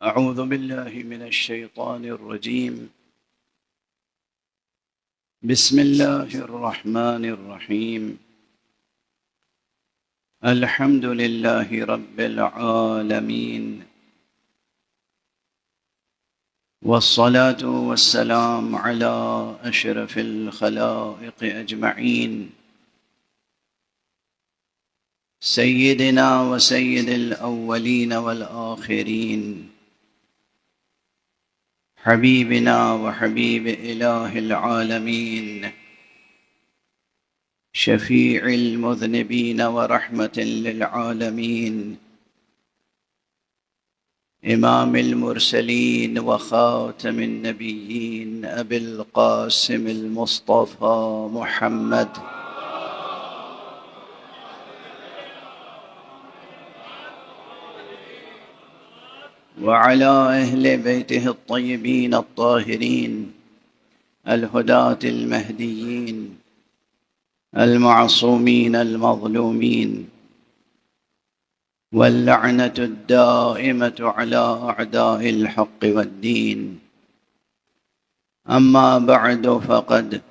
أعوذ بالله من الشيطان الرجيم. بسم الله الرحمن الرحيم. الحمد لله رب العالمين، والصلاة والسلام على أشرف الخلائق أجمعين، سيدنا وسيد الأولين والآخرين، حبيبنا وحبيب إله العالمين، شفيع المذنبين ورحمة للعالمين، إمام المرسلين وخاتم النبيين، أبي القاسم المصطفى محمد وعلى أهل بيته الطيبين الطاهرين الهداة المهديين المعصومين المظلومين، واللعنة الدائمة على أعداء الحق والدين. أما بعد، فقد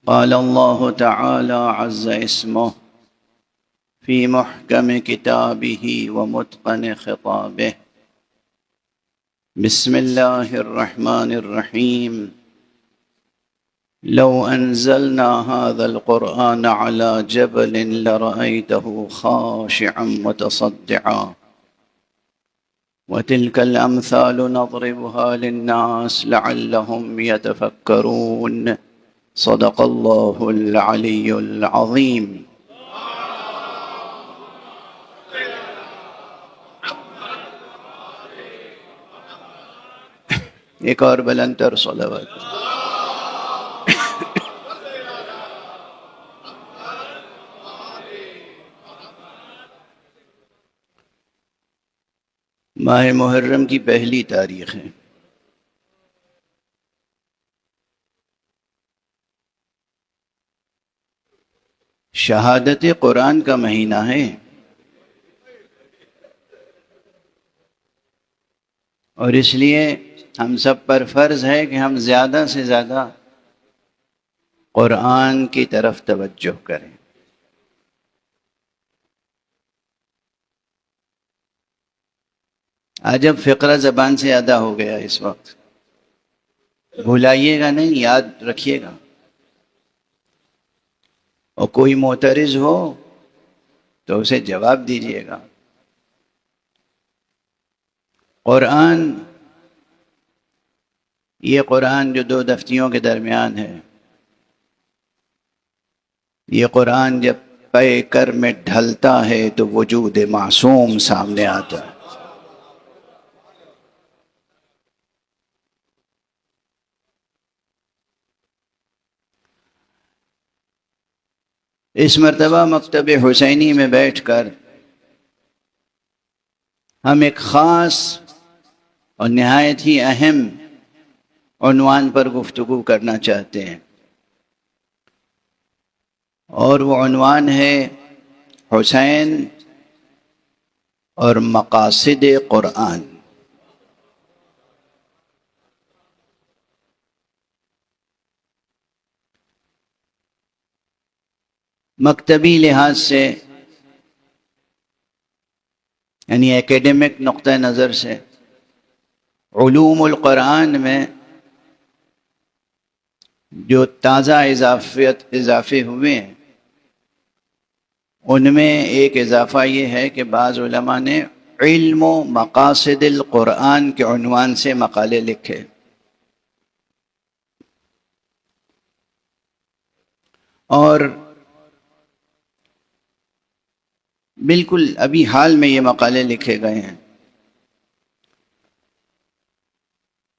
قال الله تعالى عز اسمه في محكم كتابه ومتقن خطابه: بسم الله الرحمن الرحيم. لو أنزلنا هذا القرآن على جبل لرأيته خاشعا متصدعا، وتلك الأمثال نضربها للناس لعلهم يتفكرون. صدق الله العلي العظيم. ایک اور بلندتر صلوات. ماہ محرم کی پہلی تاریخ ہے. شہادت قرآن کا مہینہ ہے، اور اس لیے ہم سب پر فرض ہے کہ ہم زیادہ سے زیادہ قرآن کی طرف توجہ کریں. آج اب فقرہ زبان سے ادا ہو گیا. اس وقت بھلائیے گا نہیں، یاد رکھیے گا. اور کوئی معترض ہو تو اسے جواب دیجیے گا. قرآن، یہ قرآن جو دو دفتیوں کے درمیان ہے، یہ قرآن جب پے کر میں ڈھلتا ہے تو وجود معصوم سامنے آتا ہے. اس مرتبہ مکتب حسینی میں بیٹھ کر ہم ایک خاص اور نہایت ہی اہم عنوان پر گفتگو کرنا چاہتے ہیں، اور وہ عنوان ہے حسین اور مقاصد قرآن. مکتبی لحاظ سے، یعنی ایکیڈمک نقطہ نظر سے، علوم القرآن میں جو تازہ اضافے ہوئے ہیں، ان میں ایک اضافہ یہ ہے کہ بعض علماء نے علم و مقاصد القرآن کے عنوان سے مقالے لکھے. اور بالکل ابھی حال میں یہ مقالے لکھے گئے ہیں.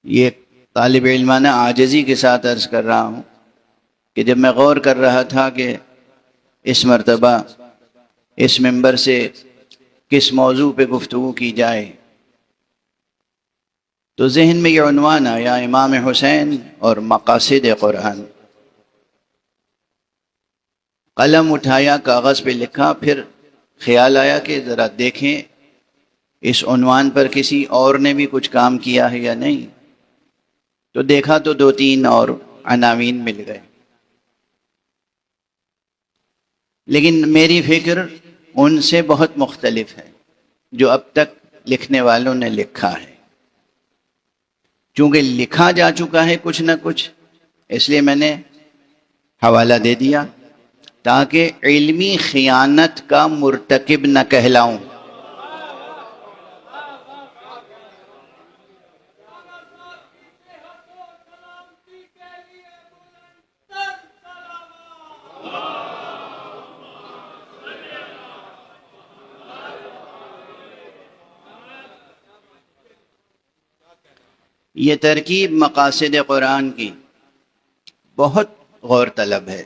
یہ طالب علمانہ عاجزی کے ساتھ عرض کر رہا ہوں کہ جب میں غور کر رہا تھا کہ اس مرتبہ اس منبر سے کس موضوع پہ گفتگو کی جائے، تو ذہن میں یہ عنوان آیا: امام حسین اور مقاصد قرآن. قلم اٹھایا، کاغذ پہ لکھا، پھر خیال آیا کہ ذرا دیکھیں اس عنوان پر کسی اور نے بھی کچھ کام کیا ہے یا نہیں، تو دیکھا تو 2-3 اور عناوین مل گئے، لیکن میری فکر ان سے بہت مختلف ہے جو اب تک لکھنے والوں نے لکھا ہے۔ چونکہ لکھا جا چکا ہے کچھ نہ کچھ، اس لیے میں نے حوالہ دے دیا تاکہ علمی خیانت کا مرتکب نہ کہلاؤں۔ یہ ترکیب مقاصد قرآن کی بہت غور طلب ہے۔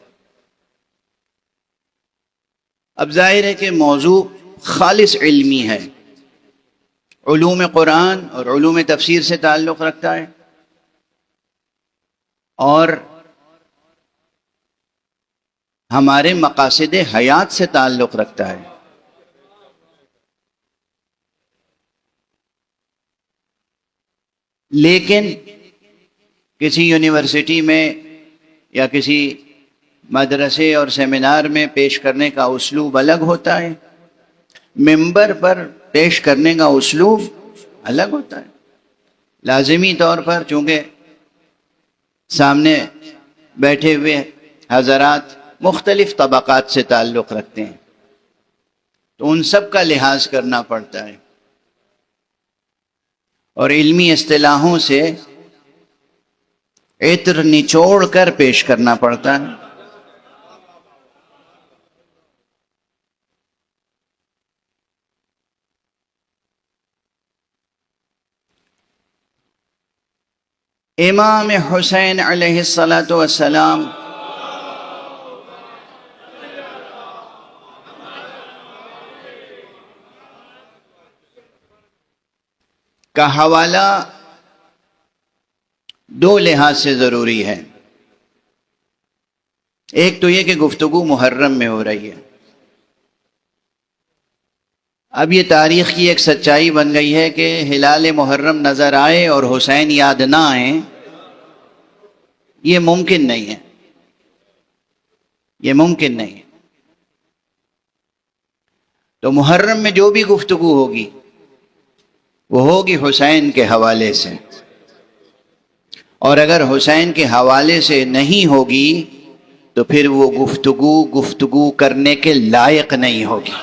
اب ظاہر ہے کہ موضوع خالص علمی ہے، علوم قرآن اور علوم تفسیر سے تعلق رکھتا ہے، اور ہمارے مقاصد حیات سے تعلق رکھتا ہے۔ لیکن کسی یونیورسٹی میں یا کسی مدرسے اور سیمینار میں پیش کرنے کا اسلوب الگ ہوتا ہے، ممبر پر پیش کرنے کا اسلوب الگ ہوتا ہے۔ لازمی طور پر چونکہ سامنے بیٹھے ہوئے حضرات مختلف طبقات سے تعلق رکھتے ہیں، تو ان سب کا لحاظ کرنا پڑتا ہے اور علمی اصطلاحوں سے عطر نچوڑ کر پیش کرنا پڑتا ہے۔ امام حسین علیہ السلام کا حوالہ دو لحاظ سے ضروری ہے۔ ایک تو یہ کہ گفتگو محرم میں ہو رہی ہے، اب یہ تاریخ کی ایک سچائی بن گئی ہے کہ ہلال محرم نظر آئے اور حسین یاد نہ آئیں، یہ ممکن نہیں ہے، یہ ممکن نہیں ہے۔ تو محرم میں جو بھی گفتگو ہوگی وہ ہوگی حسین کے حوالے سے، اور اگر حسین کے حوالے سے نہیں ہوگی تو پھر وہ گفتگو کرنے کے لائق نہیں ہوگی۔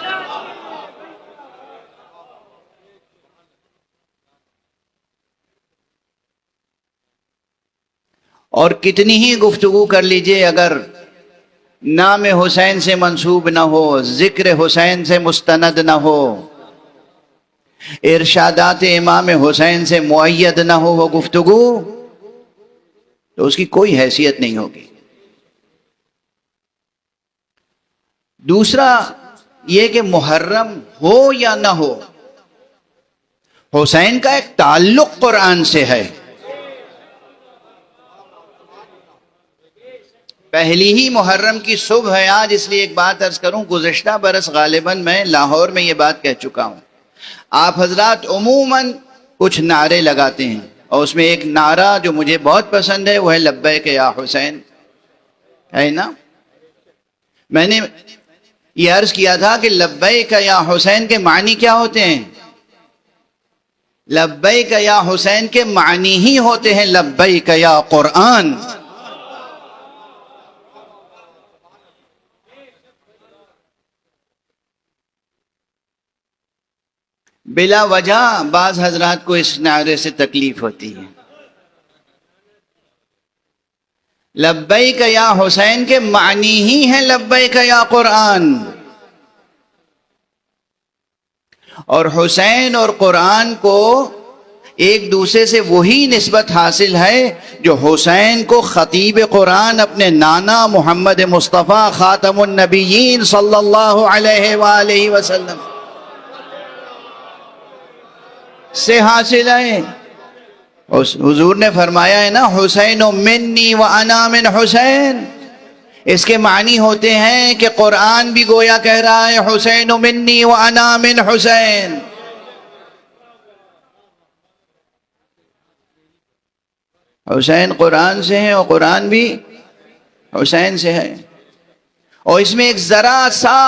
اور کتنی ہی گفتگو کر لیجئے، اگر نام حسین سے منسوب نہ ہو، ذکر حسین سے مستند نہ ہو، ارشادات امام حسین سے مؤید نہ ہو وہ گفتگو، تو اس کی کوئی حیثیت نہیں ہوگی۔ دوسرا یہ کہ محرم ہو یا نہ ہو، حسین کا ایک تعلق قرآن سے ہے۔ پہلی ہی محرم کی صبح ہے آج، اس لیے ایک بات عرض کروں، گزشتہ برس غالباً میں لاہور میں یہ بات کہہ چکا ہوں۔ آپ حضرات عموماً کچھ نعرے لگاتے ہیں، اور اس میں ایک نعرہ جو مجھے بہت پسند ہے وہ ہے لبیک یا حسین، ہے نا؟ میں نے یہ عرض کیا تھا کہ لبیک یا حسین کے معنی کیا ہوتے ہیں؟ لبیک یا حسین کے معنی ہی ہوتے ہیں لبیک یا قرآن۔ بلا وجہ بعض حضرات کو اس نعرے سے تکلیف ہوتی ہے۔ لبیک یا حسین کے معنی ہی ہیں لبیک یا قرآن، اور حسین اور قرآن کو ایک دوسرے سے وہی نسبت حاصل ہے جو حسین کو خطیب قرآن اپنے نانا محمد مصطفیٰ خاتم النبیین صلی اللہ علیہ وآلہ وسلم سے حاصل ہے۔ حضور نے فرمایا ہے نا، حسین منی وانا من حسین، اس کے معنی ہوتے ہیں کہ قرآن بھی گویا کہہ رہا ہے حسین منی وانا من حسین، حسین قرآن سے ہے اور قرآن بھی حسین سے ہے، اور اس میں ایک ذرا سا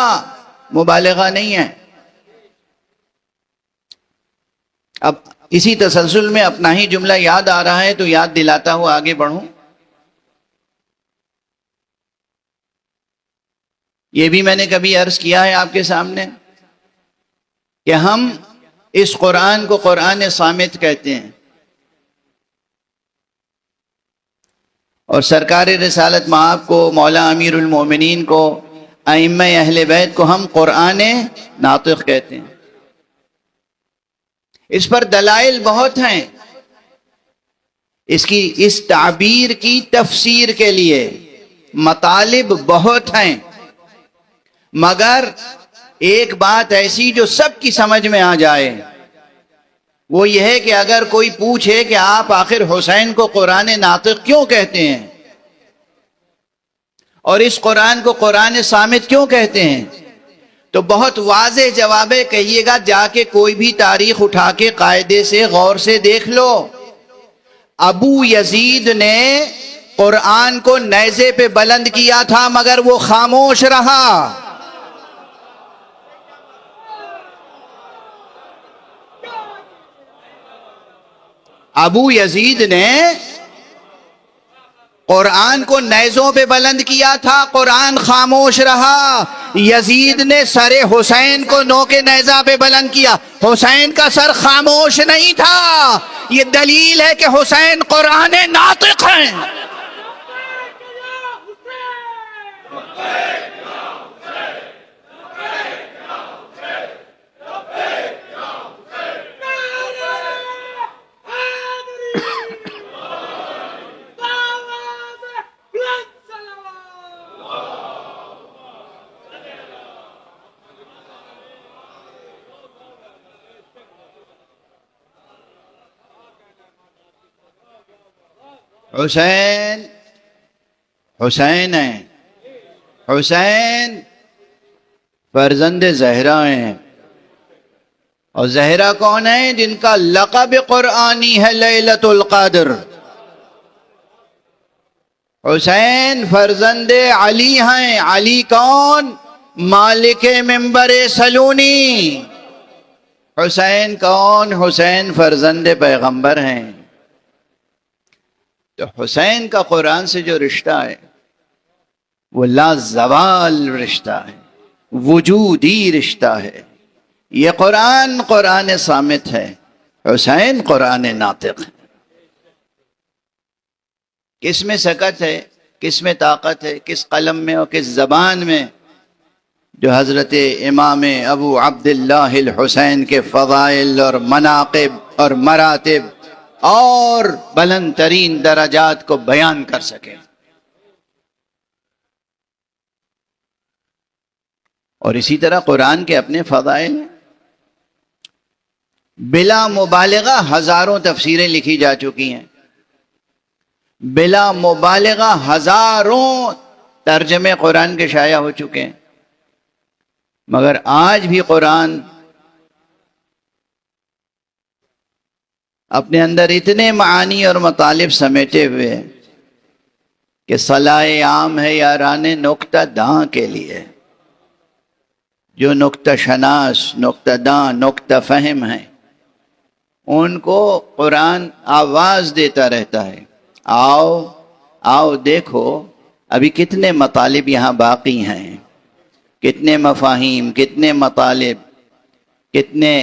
مبالغہ نہیں ہے۔ اب اسی تسلسل میں اپنا ہی جملہ یاد آ رہا ہے تو یاد دلاتا ہوا آگے بڑھوں۔ یہ بھی میں نے کبھی عرض کیا ہے آپ کے سامنے کہ ہم اس قرآن کو قرآن صامت کہتے ہیں، اور سرکار رسالت مآب کو، مولا امیر المومنین کو، ائمہ اہل بیت کو ہم قرآن ناطق کہتے ہیں۔ اس پر دلائل بہت ہیں، اس تعبیر کی تفسیر کے لیے مطالب بہت ہیں، مگر ایک بات ایسی جو سب کی سمجھ میں آ جائے وہ یہ ہے کہ اگر کوئی پوچھے کہ آپ آخر حسین کو قرآن ناطق کیوں کہتے ہیں اور اس قرآن کو قرآن صامت کیوں کہتے ہیں، تو بہت واضح جواب ہے، کہیے گا جا کے کوئی بھی تاریخ اٹھا کے قاعدے سے غور سے دیکھ لو۔ ابو یزید نے قرآن کو نیزے پہ بلند کیا تھا مگر وہ خاموش رہا۔ ابو یزید نے قرآن کو نیزوں پہ بلند کیا تھا، قرآن خاموش رہا۔ یزید نے سر حسین کو نوک نیزہ پہ بلند کیا، حسین کا سر خاموش نہیں تھا۔ یہ دلیل ہے کہ حسین قرآن ناطق ہیں۔ حسین حسین ہیں، حسین فرزند زہرا ہیں، اور زہرا کون ہیں؟ جن کا لقب قرآنی ہے لیلۃ القدر۔ حسین فرزند علی ہیں، علی کون؟ مالک منبر سلونی۔ حسین کون؟ حسین فرزند پیغمبر ہیں۔ تو حسین کا قرآن سے جو رشتہ ہے وہ لا زوال رشتہ ہے، وجودی رشتہ ہے۔ یہ قرآن قرآن صامت ہے، حسین قرآن ناطق ہے۔ کس میں سکت ہے، کس میں طاقت ہے، کس قلم میں اور کس زبان میں جو حضرت امام ابو عبداللہ الحسین کے فضائل اور مناقب اور مراتب اور بلند ترین درجات کو بیان کر سکے۔ اور اسی طرح قرآن کے اپنے فضائل ہیں، بلا مبالغہ ہزاروں تفسیریں لکھی جا چکی ہیں، بلا مبالغہ ہزاروں ترجمے قرآن کے شائع ہو چکے ہیں، مگر آج بھی قرآن اپنے اندر اتنے معانی اور مطالب سمیٹے ہوئے کہ صلاح عام ہے یاران نکتہ داں کے لیے، جو نکتہ شناس، نکتہ داں، نکتہ فہم ہیں، ان کو قرآن آواز دیتا رہتا ہے، آؤ آؤ دیکھو ابھی کتنے مطالب یہاں باقی ہیں، کتنے مفاہیم، کتنے مطالب، کتنے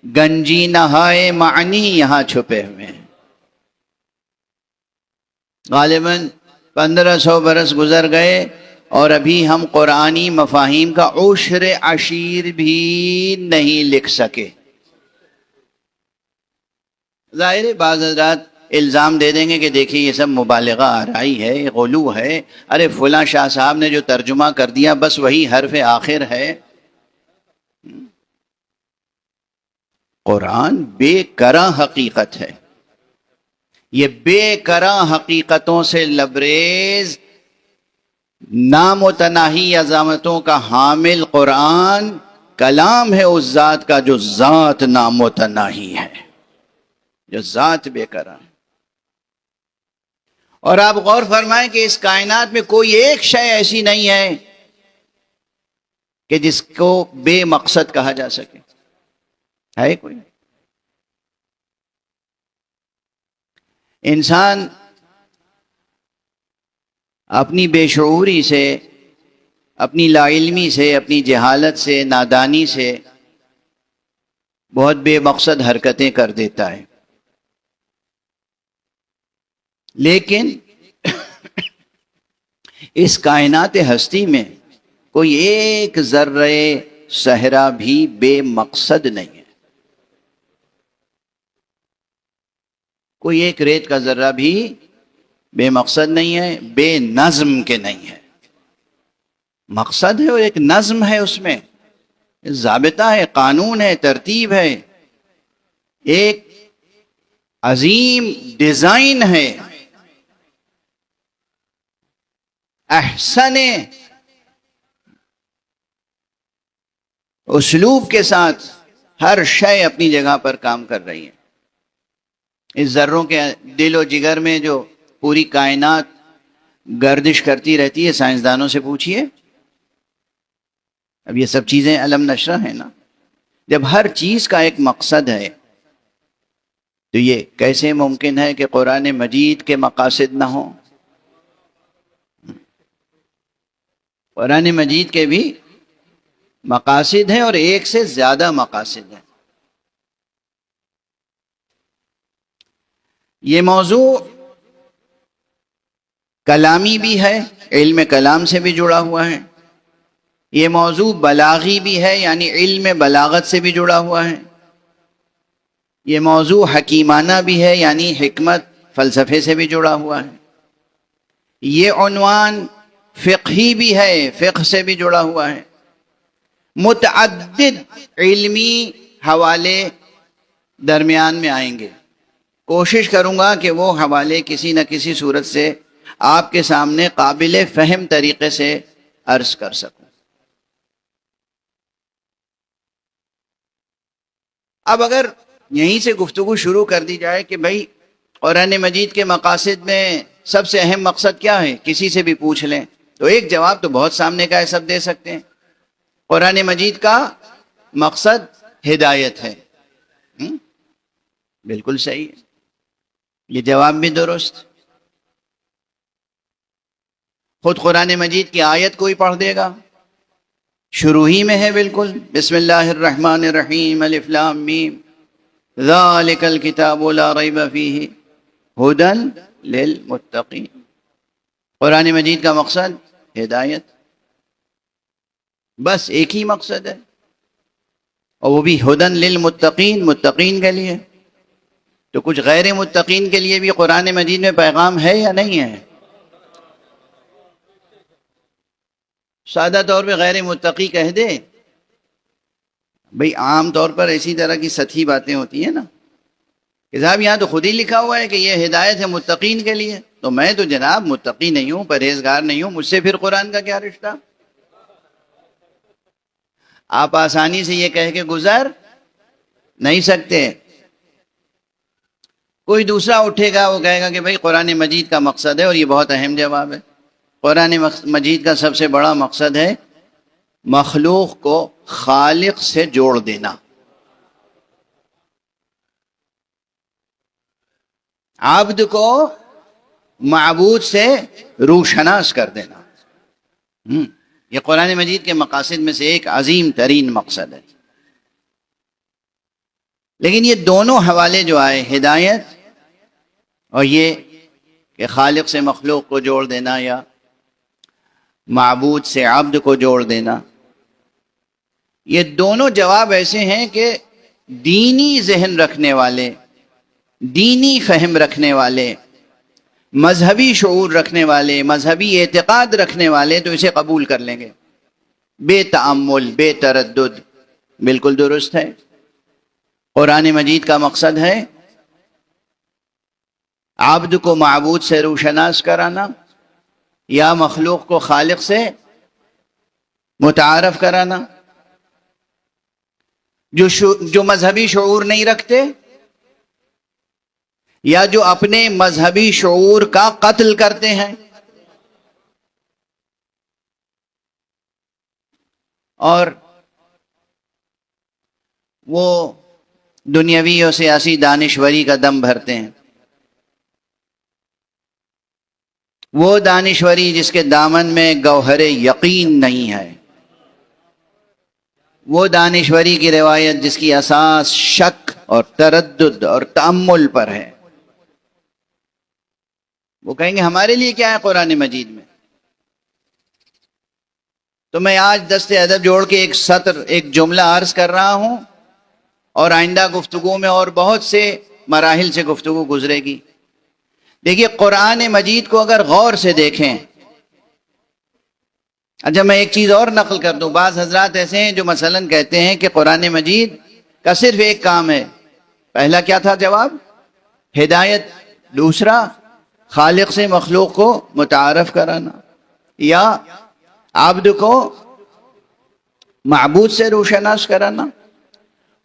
گنجی نہائے معنی یہاں چھپے ہوئے ہیں۔ غالباً 1500 برس گزر گئے اور ابھی ہم قرآنی مفاہیم کا عشر عشیر بھی نہیں لکھ سکے۔ ظاہر ہے بعض حضرات الزام دے دیں گے کہ دیکھیے یہ سب مبالغہ آرائی ہے، غلو ہے، ارے فلاں شاہ صاحب نے جو ترجمہ کر دیا بس وہی حرف آخر ہے۔ قرآن بے کرا حقیقت ہے، یہ بے کرا حقیقتوں سے لبریز نامتناہی عظمتوں کا حامل قرآن کلام ہے اس ذات کا جو ذات نامتناہی ہے، جو ذات بے کرا ہے۔ اور آپ غور فرمائیں کہ اس کائنات میں کوئی ایک شے ایسی نہیں ہے کہ جس کو بے مقصد کہا جا سکے. ہے کوئی؟ انسان اپنی بے شعوری سے، اپنی لا علمی سے، اپنی جہالت سے، نادانی سے بہت بے مقصد حرکتیں کر دیتا ہے. لیکن اس کائنات ہستی میں کوئی ایک ذرہ صحرا بھی بے مقصد نہیں ہے. کوئی ایک ریت کا ذرہ بھی بے مقصد نہیں ہے، بے نظم کے نہیں ہے. مقصد ہے اور ایک نظم ہے، اس میں ضابطہ ہے، قانون ہے، ترتیب ہے، ایک عظیم ڈیزائن ہے، احسن اسلوب کے ساتھ ہر شے اپنی جگہ پر کام کر رہی ہے. اس ذروں کے دل و جگر میں جو پوری کائنات گردش کرتی رہتی ہے، سائنسدانوں سے پوچھئے. اب یہ سب چیزیں علم نشرہ ہیں نا. جب ہر چیز کا ایک مقصد ہے تو یہ کیسے ممکن ہے کہ قرآن مجید کے مقاصد نہ ہوں؟ قرآن مجید کے بھی مقاصد ہیں اور ایک سے زیادہ مقاصد ہیں. یہ موضوع کلامی بھی ہے، علم کلام سے بھی جڑا ہوا ہے. یہ موضوع بلاغی بھی ہے، یعنی علم بلاغت سے بھی جڑا ہوا ہے. یہ موضوع حکیمانہ بھی ہے، یعنی حکمت فلسفے سے بھی جڑا ہوا ہے. یہ عنوان فقہی بھی ہے، فقہ سے بھی جڑا ہوا ہے. متعدد علمی حوالے درمیان میں آئیں گے. کوشش کروں گا کہ وہ حوالے کسی نہ کسی صورت سے آپ کے سامنے قابل فہم طریقے سے عرض کر سکوں. اب اگر یہیں سے گفتگو شروع کر دی جائے کہ بھائی قرآن مجید کے مقاصد میں سب سے اہم مقصد کیا ہے، کسی سے بھی پوچھ لیں تو ایک جواب تو بہت سامنے کا ہے، سب دے سکتے ہیں. قرآن مجید کا مقصد ہدایت ہے. بالکل صحیح ہے، یہ جواب بھی درست. خود قرآن مجید کی آیت کوئی پڑھ دے گا، شروع ہی میں ہے بالکل، بسم اللہ الرحمن الرحیم الف لام میم ذالک الکتاب لا ریب فیہ ھدی للمتقین. قرآن مجید کا مقصد ہدایت، بس ایک ہی مقصد ہے، اور وہ بھی ھدی للمتقین، متقین کے لیے. تو کچھ غیر متقین کے لیے بھی قرآن مجید میں پیغام ہے یا نہیں ہے؟ سادہ طور پہ غیر متقی کہہ دے بھئی، عام طور پر ایسی طرح کی سطحی باتیں ہوتی ہیں نا کہ صاحب یہاں تو خود ہی لکھا ہوا ہے کہ یہ ہدایت ہے متقین کے لیے، تو میں تو جناب متقی نہیں ہوں، پرہیزگار نہیں ہوں، مجھ سے پھر قرآن کا کیا رشتہ؟ آپ آسانی سے یہ کہہ کے گزر نہیں سکتے. کوئی دوسرا اٹھے گا، وہ کہے گا کہ بھئی قرآن مجید کا مقصد ہے، اور یہ بہت اہم جواب ہے. قرآن مجید کا سب سے بڑا مقصد ہے مخلوق کو خالق سے جوڑ دینا، عبد کو معبود سے روشناس کر دینا. یہ قرآن مجید کے مقاصد میں سے ایک عظیم ترین مقصد ہے. لیکن یہ دونوں حوالے جو آئے، ہدایت اور یہ کہ خالق سے مخلوق کو جوڑ دینا یا معبود سے عبد کو جوڑ دینا، یہ دونوں جواب ایسے ہیں کہ دینی ذہن رکھنے والے، دینی فہم رکھنے والے، مذہبی شعور رکھنے والے، مذہبی اعتقاد رکھنے والے تو اسے قبول کر لیں گے بے تأمل، بے تردد. بالکل درست ہے. قرآن مجید کا مقصد ہے عبد کو معبود سے روشناس کرانا یا مخلوق کو خالق سے متعارف کرانا. جو مذہبی شعور نہیں رکھتے، یا جو اپنے مذہبی شعور کا قتل کرتے ہیں اور وہ دنیاوی اور سیاسی دانشوری کا دم بھرتے ہیں، وہ دانشوری جس کے دامن میں گوہر یقین نہیں ہے، وہ دانشوری کی روایت جس کی اساس شک اور تردد اور تأمل پر ہے، وہ کہیں گے ہمارے لیے کیا ہے قرآن مجید میں؟ تو میں آج دست ادب جوڑ کے ایک سطر، ایک جملہ عرض کر رہا ہوں، اور آئندہ گفتگو میں اور بہت سے مراحل سے گفتگو گزرے گی۔ دیکھیے قرآن مجید کو اگر غور سے دیکھیں، اچھا میں ایک چیز اور نقل کر دوں، بعض حضرات ایسے ہیں جو مثلا کہتے ہیں کہ قرآن مجید کا صرف ایک کام ہے، پہلا کیا تھا جواب؟ ہدایت، دوسرا خالق سے مخلوق کو متعارف کرانا، یا عبد کو معبود سے روشناس کرانا۔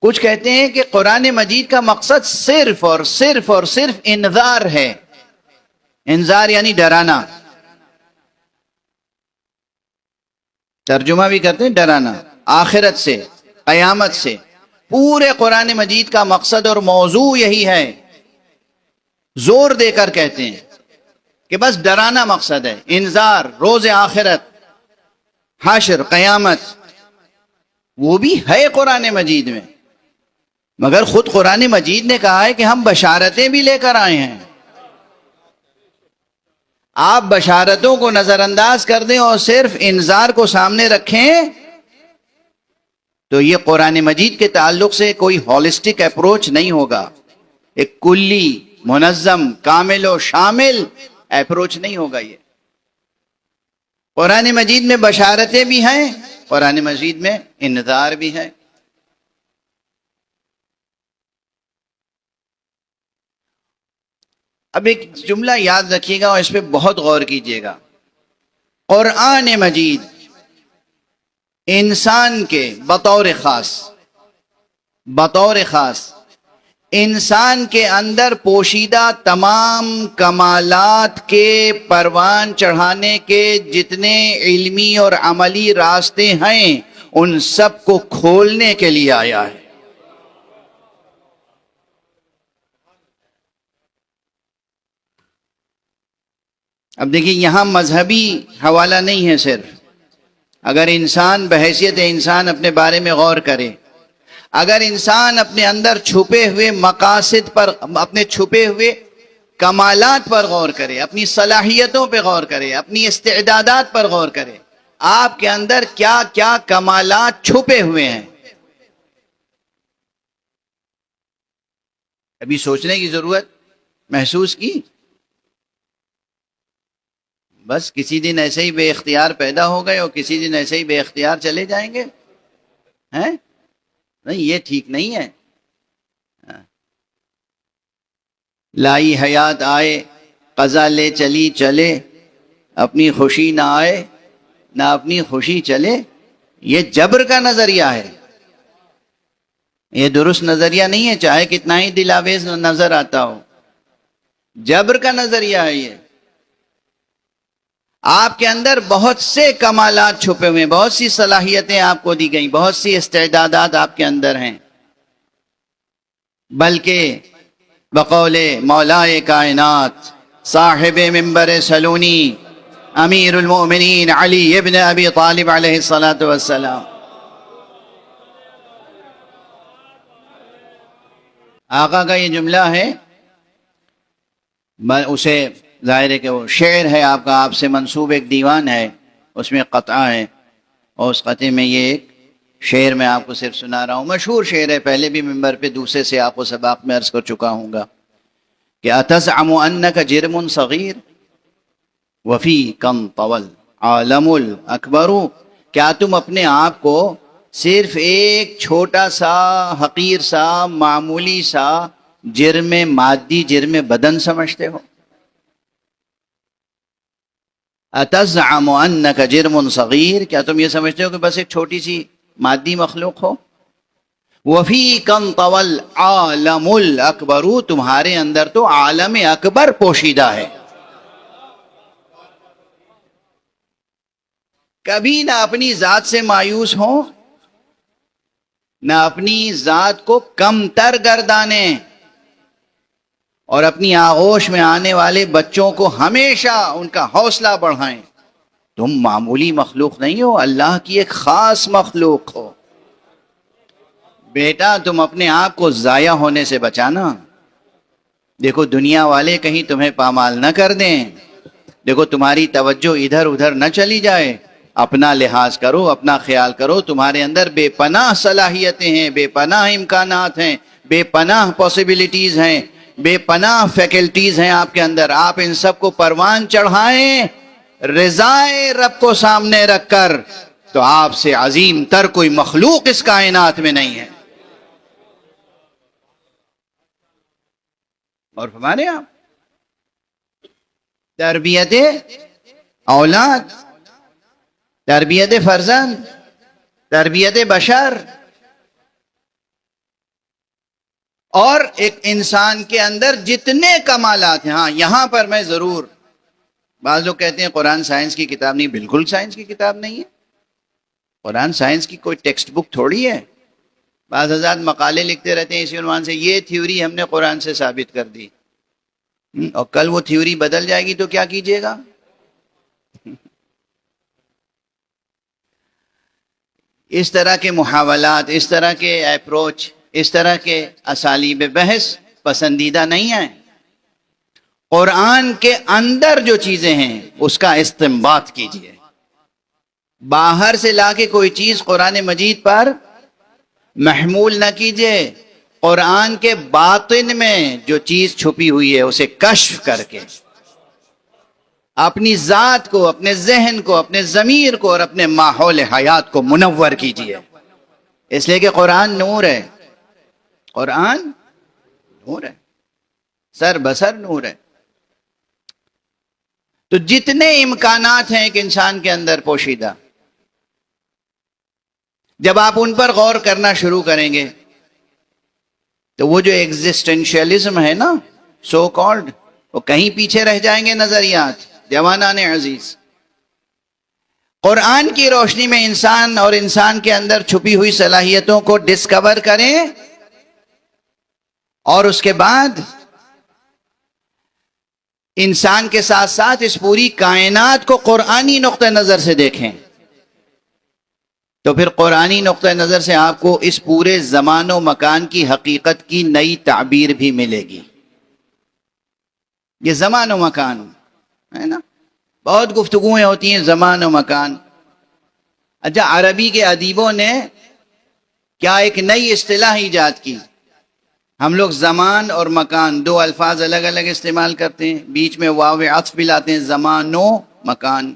کچھ کہتے ہیں کہ قرآن مجید کا مقصد صرف اور صرف اور صرف انذار ہے، انذار یعنی ڈرانا، ترجمہ بھی کرتے ہیں ڈرانا، آخرت سے، قیامت سے۔ پورے قرآن مجید کا مقصد اور موضوع یہی ہے، زور دے کر کہتے ہیں کہ بس ڈرانا مقصد ہے، انذار، روز آخرت، حشر، قیامت، وہ بھی ہے قرآن مجید میں، مگر خود قرآن مجید نے کہا ہے کہ ہم بشارتیں بھی لے کر آئے ہیں۔ آپ بشارتوں کو نظر انداز کر دیں اور صرف انذار کو سامنے رکھیں تو یہ قرآن مجید کے تعلق سے کوئی ہولسٹک اپروچ نہیں ہوگا، ایک کلی، منظم، کامل و شامل اپروچ نہیں ہوگا۔ یہ قرآن مجید میں بشارتیں بھی ہیں، قرآن مجید میں انذار بھی ہے۔ اب ایک جملہ یاد رکھیے گا اور اس پہ بہت غور کیجیے گا، قرآن مجید انسان کے بطور خاص انسان کے اندر پوشیدہ تمام کمالات کے پروان چڑھانے کے جتنے علمی اور عملی راستے ہیں ان سب کو کھولنے کے لیے آیا ہے۔ اب دیکھیے یہاں مذہبی حوالہ نہیں ہے صرف، اگر انسان بحیثیت انسان اپنے بارے میں غور کرے، اگر انسان اپنے اندر چھپے ہوئے مقاصد پر، اپنے چھپے ہوئے کمالات پر غور کرے، اپنی صلاحیتوں پہ غور کرے، اپنی استعدادات پر غور کرے، آپ کے اندر کیا کیا کمالات چھپے ہوئے ہیں، ابھی سوچنے کی ضرورت محسوس کی؟ بس کسی دن ایسے ہی بے اختیار پیدا ہو گئے اور کسی دن ایسے ہی بے اختیار چلے جائیں گے؟ ہیں؟ نہیں، یہ ٹھیک نہیں ہے۔ لائی حیات آئے، قضا لے چلی چلے، اپنی خوشی نہ آئے نہ اپنی خوشی چلے، یہ جبر کا نظریہ ہے، یہ درست نظریہ نہیں ہے، چاہے کتنا ہی دل آویز نظر آتا ہو، جبر کا نظریہ ہے یہ۔ آپ کے اندر بہت سے کمالات چھپے ہوئے ہیں، بہت سی صلاحیتیں آپ کو دی گئیں، بہت سی استعدادات آپ کے اندر ہیں، بلکہ بقول مولائے کائنات صاحب منبر سلونی امیر المؤمنین علی ابن ابی طالب علیہ السلام، آقا کا یہ جملہ ہے، اسے ظاہر ہے کہ وہ شعر ہے آپ کا، آپ سے منسوب ایک دیوان ہے، اس میں قطعہ ہے، اور اس قطعے میں یہ ایک شعر میں آپ کو صرف سنا رہا ہوں، مشہور شعر ہے، پہلے بھی منبر پہ دوسرے سے آپ کو سباق میں عرض کر چکا ہوں گا کہ اتزعم انک جرم صغیر وفی کم طول عالم الاکبر، کیا تم اپنے آپ کو صرف ایک چھوٹا سا حقیر سا معمولی سا جرم مادی، جرم بدن سمجھتے ہو؟ اتزعم انک جرم صغیر، کیا تم یہ سمجھتے ہو کہ بس ایک چھوٹی سی مادی مخلوق ہو؟ وَفِيكَمْ طَوَى الْعَالَمُ الْأَكْبَرُ، تمہارے اندر تو عالم اکبر پوشیدہ ہے. کبھی نہ اپنی ذات سے مایوس ہوں، نہ اپنی ذات کو کم تر گردانیں، اور اپنی آغوش میں آنے والے بچوں کو ہمیشہ ان کا حوصلہ بڑھائیں. تم معمولی مخلوق نہیں ہو، اللہ کی ایک خاص مخلوق ہو. بیٹا تم اپنے آپ کو ضائع ہونے سے بچانا. دیکھو دنیا والے کہیں تمہیں پامال نہ کر دیں، دیکھو تمہاری توجہ ادھر ادھر نہ چلی جائے. اپنا لحاظ کرو، اپنا خیال کرو. تمہارے اندر بے پناہ صلاحیتیں ہیں، بے پناہ امکانات ہیں، بے پناہ پاسبلٹیز ہیں، بے پناہ فیکلٹیز ہیں آپ کے اندر. آپ ان سب کو پروان چڑھائیں رضائے رب کو سامنے رکھ کر، تو آپ سے عظیم تر کوئی مخلوق اس کائنات میں نہیں ہے. اور ہمارے آپ تربیت اولاد، تربیت فرزند، تربیت بشر، اور ایک انسان کے اندر جتنے کمالات ہیں. ہاں یہاں پر میں ضرور، بعض لوگ کہتے ہیں قرآن سائنس کی کتاب نہیں. بالکل سائنس کی کتاب نہیں ہے. قرآن سائنس کی کوئی ٹیکسٹ بک تھوڑی ہے. بعض حضرات مقالے لکھتے رہتے ہیں اسی عنوان سے، یہ تھیوری ہم نے قرآن سے ثابت کر دی، اور کل وہ تھیوری بدل جائے گی تو کیا کیجئے گا؟ اس طرح کے محاولات، اس طرح کے اپروچ، اس طرح کے اسالیب بحث پسندیدہ نہیں ہیں. قرآن کے اندر جو چیزیں ہیں اس کا استنباط کیجئے. باہر سے لا کے کوئی چیز قرآن مجید پر محمول نہ کیجئے. قرآن کے باطن میں جو چیز چھپی ہوئی ہے اسے کشف کر کے اپنی ذات کو، اپنے ذہن کو، اپنے ضمیر کو اور اپنے ماحول حیات کو منور کیجئے. اس لیے کہ قرآن نور ہے. قرآن نور ہے، سر بسر نور ہے. تو جتنے امکانات ہیں ایک انسان کے اندر پوشیدہ، جب آپ ان پر غور کرنا شروع کریں گے تو وہ جو ایگزسٹنشیلزم ہے نا، سو کالڈ، وہ کہیں پیچھے رہ جائیں گے نظریات. جوانان عزیز، قرآن کی روشنی میں انسان اور انسان کے اندر چھپی ہوئی صلاحیتوں کو ڈسکور کریں، اور اس کے بعد انسان کے ساتھ ساتھ اس پوری کائنات کو قرآنی نقطہ نظر سے دیکھیں، تو پھر قرآنی نقطہ نظر سے آپ کو اس پورے زمان و مکان کی حقیقت کی نئی تعبیر بھی ملے گی. یہ زمان و مکان ہے نا، بہت گفتگویں ہوتی ہیں زمان و مکان. اچھا، عربی کے ادیبوں نے کیا ایک نئی اصطلاح ایجاد کی. ہم لوگ زمان اور مکان دو الفاظ الگ الگ استعمال کرتے ہیں، بیچ میں واو عطف بھی لاتے ہیں، زمان و مکان.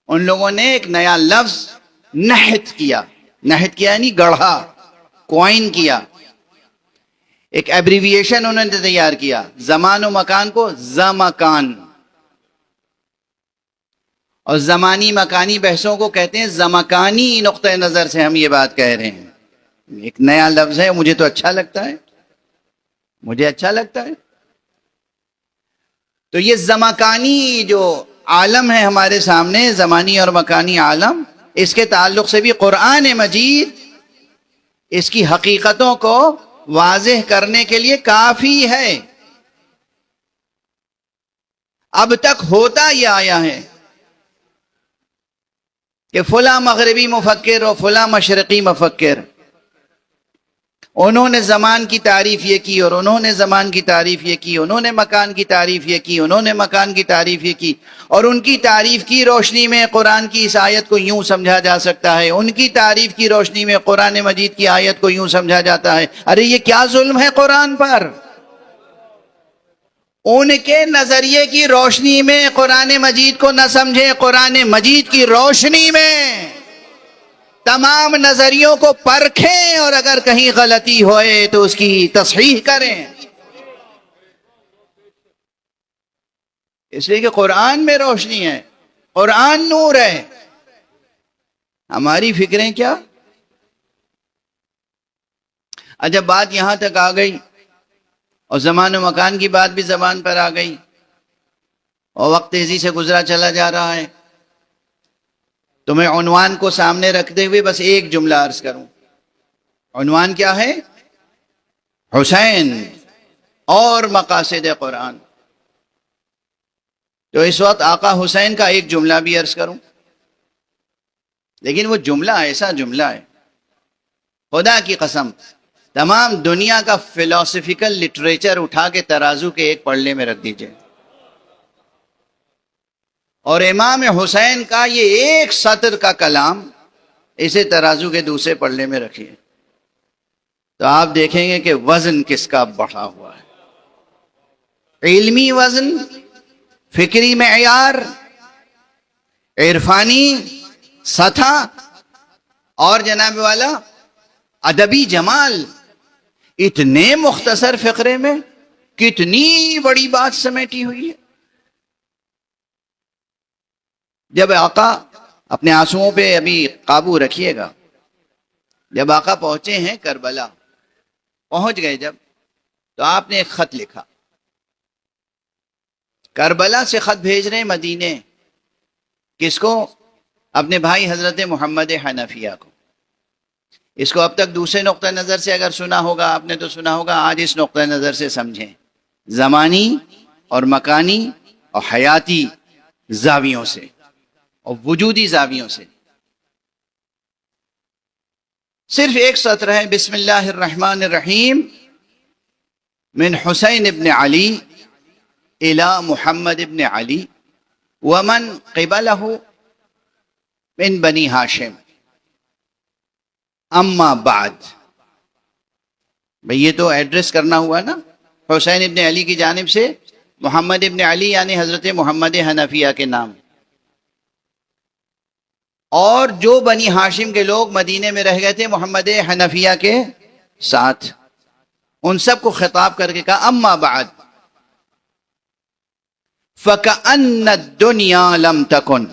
ان لوگوں نے ایک نیا لفظ نحت کیا. نحت کیا یعنی گڑھا، کوائن کیا. ایک ایبریویشن انہوں نے تیار کیا، زمان و مکان کو زمکان، اور زمانی مکانی بحثوں کو کہتے ہیں زمکانی نقطہ نظر سے ہم یہ بات کہہ رہے ہیں. ایک نیا لفظ ہے، مجھے تو اچھا لگتا ہے، مجھے اچھا لگتا ہے. تو یہ زمکانی جو عالم ہے ہمارے سامنے، زمانی اور مکانی عالم، اس کے تعلق سے بھی قرآن مجید اس کی حقیقتوں کو واضح کرنے کے لیے کافی ہے. اب تک ہوتا یہ آیا ہے کہ فلاں مغربی مفکر اور فلاں مشرقی مفکر، انہوں نے زمان کی تعریف یہ کی، اور انہوں نے زمان کی تعریف یہ کی، انہوں نے مکان کی تعریف یہ کی، انہوں نے مکان کی تعریف یہ کی، اور ان کی تعریف کی روشنی میں قرآن کی اس آیت کو یوں سمجھا جا سکتا ہے، ان کی تعریف کی روشنی میں قرآن مجید کی آیت کو یوں سمجھا جاتا ہے. ارے یہ کیا ظلم ہے قرآن پر! ان کے نظریے کی روشنی میں قرآن مجید کو نہ سمجھیں، قرآن مجید کی روشنی میں تمام نظریوں کو پرکھیں، اور اگر کہیں غلطی ہوئے تو اس کی تصحیح کریں. اس لیے کہ قرآن میں روشنی ہے، قرآن نور ہے. ہماری فکریں کیا؟ جب بات یہاں تک آ گئی اور زمان و مکان کی بات بھی زبان پر آ گئی اور وقت تیزی سے گزرا چلا جا رہا ہے، تو میں عنوان کو سامنے رکھتے ہوئے بس ایک جملہ عرض کروں۔ عنوان کیا ہے؟ حسین اور مقاصد قرآن۔ تو اس وقت آقا حسین کا ایک جملہ بھی عرض کروں، لیکن وہ جملہ ایسا جملہ ہے، خدا کی قسم تمام دنیا کا فلسفیکل لٹریچر اٹھا کے ترازو کے ایک پلڑے میں رکھ دیجئے، اور امام حسین کا یہ ایک سطر کا کلام اسے ترازو کے دوسرے پلڑے میں رکھیے، تو آپ دیکھیں گے کہ وزن کس کا بڑھا ہوا ہے، علمی وزن، فکری معیار، عرفانی سطح، اور جناب والا ادبی جمال۔ اتنے مختصر فقرے میں کتنی بڑی بات سمیٹی ہوئی ہے۔ جب آقا، اپنے آنسوؤں پہ ابھی قابو رکھیے گا، جب آقا پہنچے ہیں کربلا، پہنچ گئے جب، تو آپ نے ایک خط لکھا، کربلا سے خط بھیج رہے ہیں مدینے، کس کو؟ اپنے بھائی حضرت محمد حنفیہ کو۔ اس کو اب تک دوسرے نقطہ نظر سے اگر سنا ہوگا آپ نے تو سنا ہوگا، آج اس نقطہ نظر سے سمجھیں، زمانی اور مکانی اور حیاتی زاویوں سے اور وجودی زاویوں سے۔ صرف ایک سطر ہے، بسم اللہ الرحمن الرحیم، من حسین ابن علی الى محمد ابن علی ومن قبلہ من بنی ہاشم اما بعد۔ بھئی یہ تو ایڈریس کرنا ہوا نا حسین ابن علی کی جانب سے محمد ابن علی یعنی حضرت محمد حنفیہ کے نام، اور جو بنی ہاشم کے لوگ مدینے میں رہ گئے تھے محمد حنفیہ کے ساتھ، ان سب کو خطاب کر کے کہا اما بعد فَكَأَنَّ الدُّنْيَا لَمْ تَكُنْ